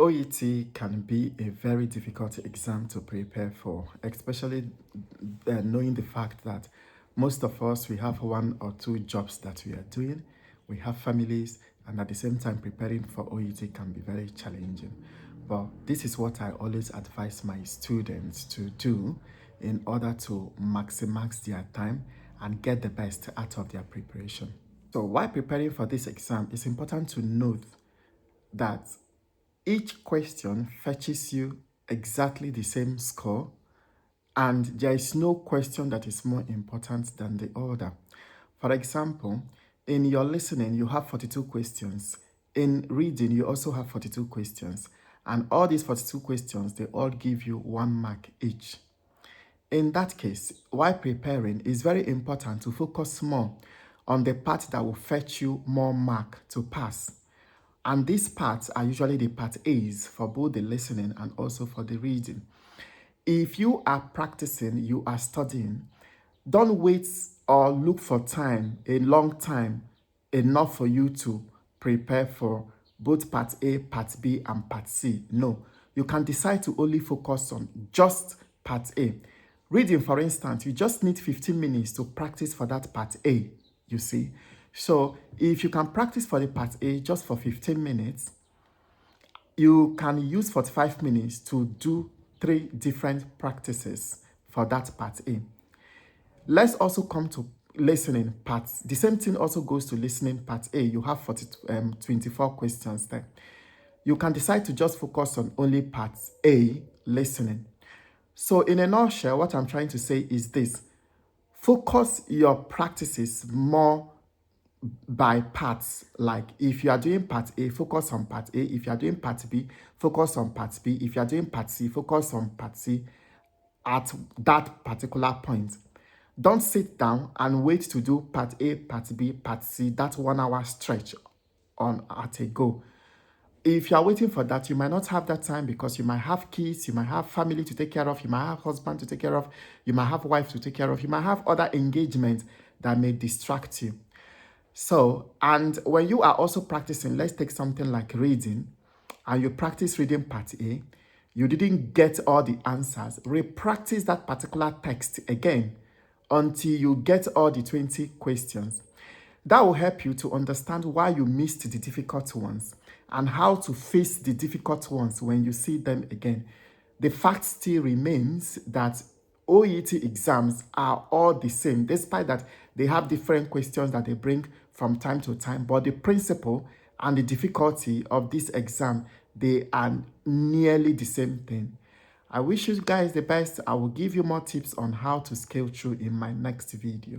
OET can be a very difficult exam to prepare for, especially knowing the fact that most of us, we have one or two jobs that we are doing, we have families, and at the same time preparing for OET can be very challenging. But this is what I always advise my students to do in order to maximize their time and get the best out of their preparation. So while preparing for this exam, it's important to note that each question fetches you exactly the same score, and there is no question that is more important than the other. For example, in your listening, you have 42 questions. In reading, you also have 42 questions. And all these 42 questions, they all give you 1 mark each. In that case, while preparing, it's very important to focus more on the part that will fetch you more mark to pass. And these parts are usually the part A's for both the listening and also for the reading. If you are practicing, you are studying, don't wait or look for time, a long time, enough for you to prepare for both part A, part B, and part C. No, you can decide to only focus on just part A. Reading, for instance, you just need 15 minutes to practice for that part A, you see. So if you can practice for the part A just for 15 minutes, you can use 45 minutes to do 3 different practices for that part A. Let's also come to listening parts. The same thing also goes to listening part A. You have 24 questions there. You can decide to just focus on only part A, listening. So in a nutshell, what I'm trying to say is this: focus your practices more by parts. Like if you are doing part A, focus on part A. If you are doing part B, focus on part B. If you are doing part C, focus on part C at that particular point. Don't sit down and wait to do part A, part B, part C, that 1 hour stretch on at a go. If you are waiting for that, you might not have that time because you might have kids, you might have family to take care of, you might have husband to take care of, you might have wife to take care of, you might have other engagements that may distract you. So, and when you are also practicing, let's take something like reading, and you practice reading part A, you didn't get all the answers, re-practice that particular text again until you get all the 20 questions. That will help you to understand why you missed the difficult ones and how to face the difficult ones when you see them again. The fact still remains that OET exams are all the same, despite that they have different questions that they bring from time to time, but the principle and the difficulty of this exam, they are nearly the same thing. I wish you guys the best. I will give you more tips on how to scale through in my next video.